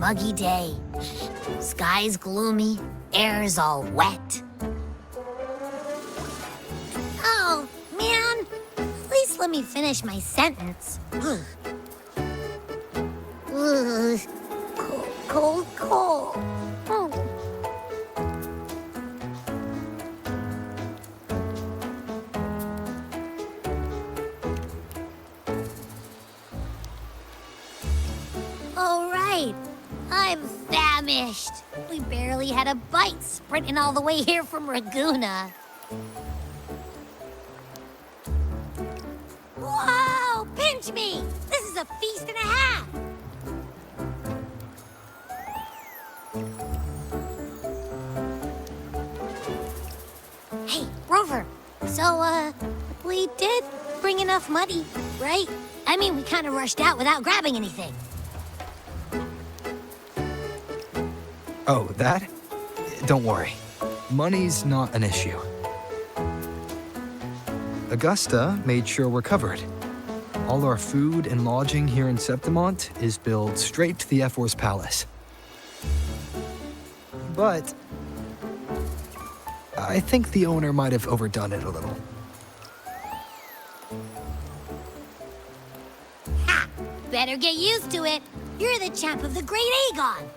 muggy day. Sky's gloomy, air's all wet. Oh, man. At least let me finish my sentence. Ugh. Ugh. Cold, cold. Oh. All right. I'm famished. We barely had a bite sprinting all the way here from Ragusa. Whoa! Pinch me! This is a feast and a half! Hey, Rover. So, we did bring enough money, right? I mean, we kind of rushed out without grabbing anything. Oh, that? Don't worry. Money's not an issue. Augusta made sure we're covered. All our food and lodging here in Septimont is billed straight to the F4's palace. But I think the owner might have overdone it a little. Ha! Better get used to it. You're the champ of the Great Aegon.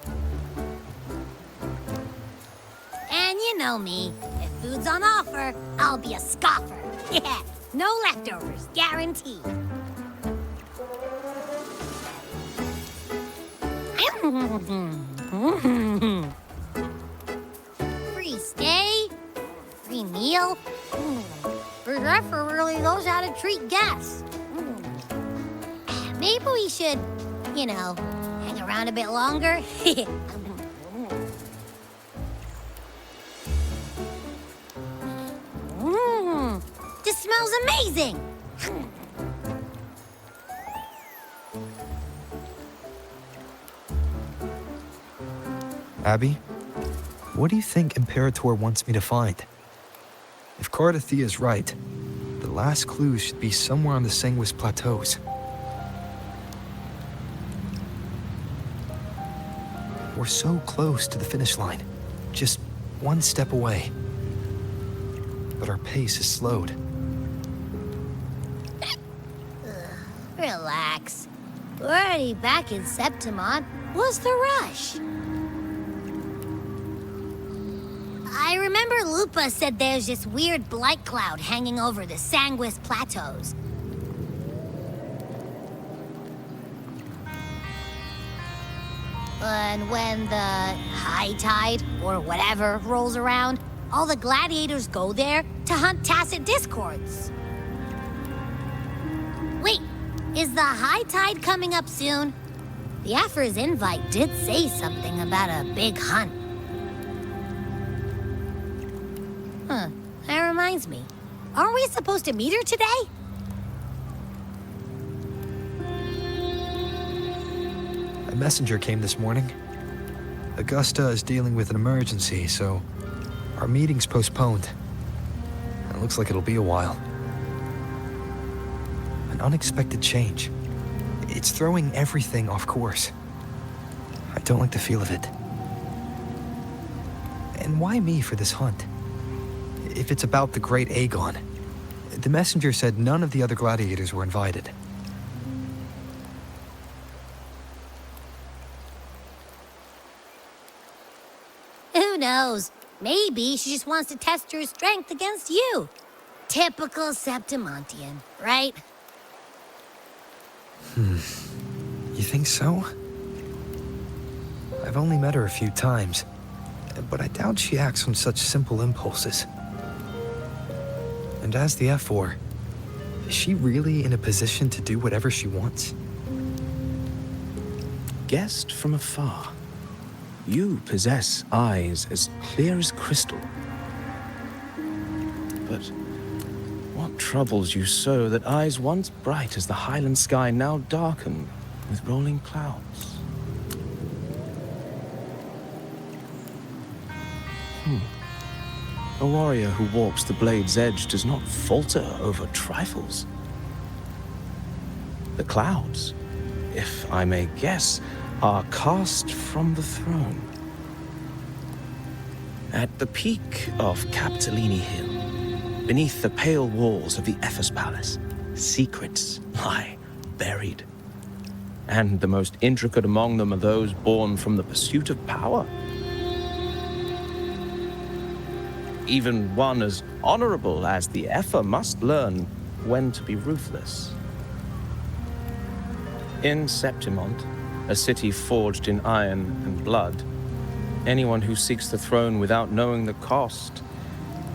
And you know me. If food's on offer, I'll be a scoffer. Yeah, no leftovers, guaranteed. Free stay, free meal. Zephyr really knows how to treat guests. Maybe we should, hang around a bit longer. This smells amazing! Abby, what do you think Imperator wants me to find? If Cardathia is right, the last clues should be somewhere on the Segue plateaus. We're so close to the finish line, just one step away. But our pace is slowed. Relax. We're already back in Septimont. What's the rush? I remember Lupa said there's this weird blight cloud hanging over the Segue plateaus. And when the high tide, or whatever, rolls around, all the gladiators go there to hunt tacit discords. Wait, is the high tide coming up soon? The Aphra's invite did say something about a big hunt. Huh, that reminds me. Aren't we supposed to meet her today? A messenger came this morning. Augusta is dealing with an emergency, so our meeting's postponed. It looks like it'll be a while. An unexpected change. It's throwing everything off course. I don't like the feel of it. And why me for this hunt? If it's about the Great Aegon, the messenger said none of the other gladiators were invited. Who knows? Maybe she just wants to test her strength against you. Typical Septimontian, right? You think so? I've only met her a few times, but I doubt she acts on such simple impulses. And as the F4, is she really in a position to do whatever she wants? Guessed from afar, you possess eyes as clear as crystal. But what troubles you so that eyes once bright as the highland sky now darken with rolling clouds? A warrior who walks the blade's edge does not falter over trifles. The clouds, if I may guess, are cast from the throne. At the peak of Capitolini Hill, beneath the pale walls of the Ephes Palace, secrets lie buried. And the most intricate among them are those born from the pursuit of power. Even one as honorable as the Epher must learn when to be ruthless. In Septimont, a city forged in iron and blood, anyone who seeks the throne without knowing the cost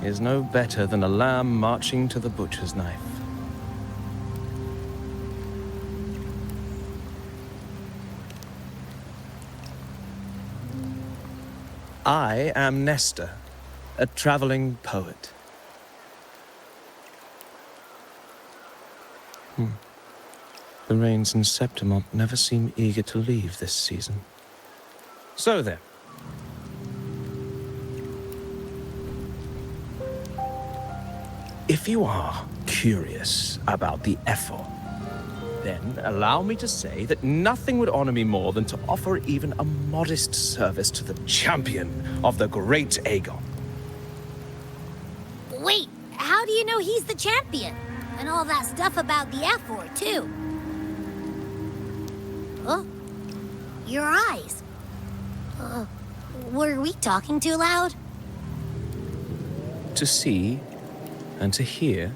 is no better than a lamb marching to the butcher's knife. I am Nestor, a traveling poet. The rains in Septimont never seem eager to leave this season. So then. If you are curious about the Epher, then allow me to say that nothing would honor me more than to offer even a modest service to the champion of the great Aegon. Wait, how do you know he's the champion? And all that stuff about the F-Word, too. Oh, your eyes. Were we talking too loud? To see and to hear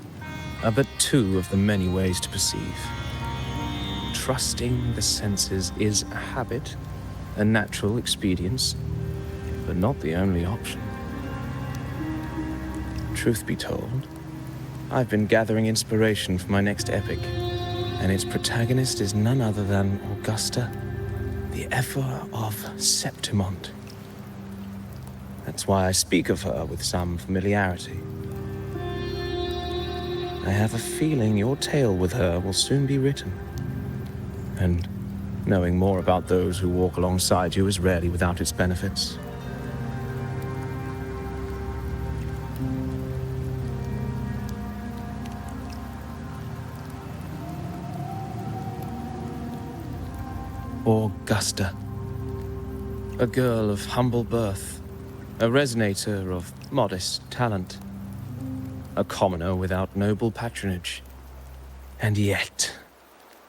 are but two of the many ways to perceive. Trusting the senses is a habit, a natural expedience, but not the only option. Truth be told, I've been gathering inspiration for my next epic, and its protagonist is none other than Augusta, the Epher of Septimont. That's why I speak of her with some familiarity. I have a feeling your tale with her will soon be written. And knowing more about those who walk alongside you is rarely without its benefits. Augusta, a girl of humble birth, a resonator of modest talent, a commoner without noble patronage, and yet,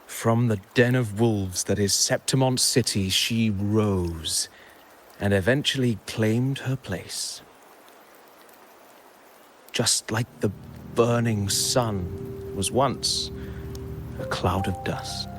from the den of wolves that is Septimont City, she rose and eventually claimed her place. Just like the burning sun was once a cloud of dust.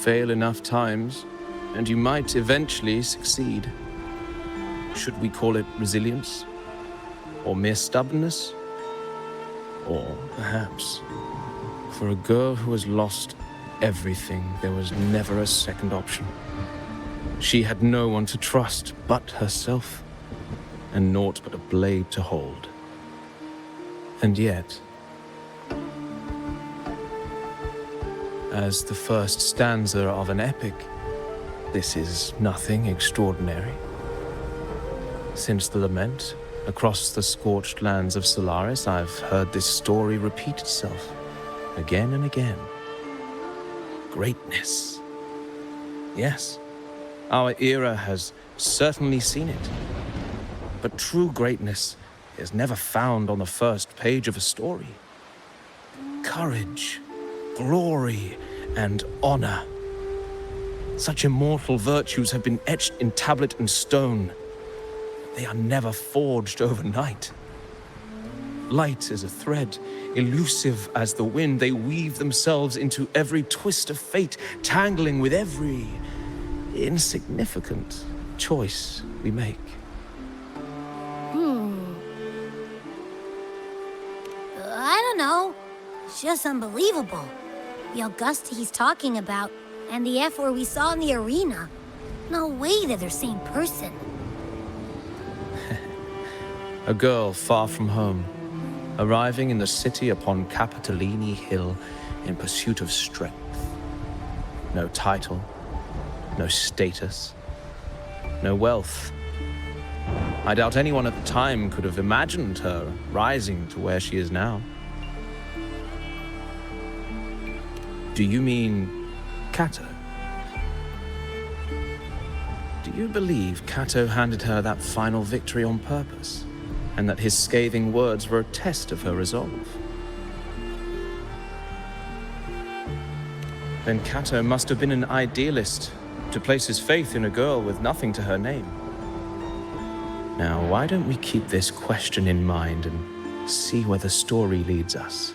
fail enough times, and you might eventually succeed. Should we call it resilience? Or mere stubbornness? Or perhaps, for a girl who has lost everything, there was never a second option. She had no one to trust but herself, and naught but a blade to hold. And yet, as the first stanza of an epic, this is nothing extraordinary. Since the lament, across the scorched lands of Solaris, I've heard this story repeat itself, again and again. Greatness. Yes, our era has certainly seen it. But true greatness is never found on the first page of a story. Courage, glory, and honor. Such immortal virtues have been etched in tablet and stone. They are never forged overnight. Light as a thread, elusive as the wind, they weave themselves into every twist of fate, tangling with every insignificant choice we make. I don't know. It's just unbelievable. The Augusta he's talking about, and the F word we saw in the arena. No way they're the same person. A girl far from home, arriving in the city upon Capitolini Hill in pursuit of strength. No title, no status, no wealth. I doubt anyone at the time could have imagined her rising to where she is now. Do you mean Kato? Do you believe Kato handed her that final victory on purpose, and that his scathing words were a test of her resolve? Then Kato must have been an idealist to place his faith in a girl with nothing to her name. Now, why don't we keep this question in mind and see where the story leads us?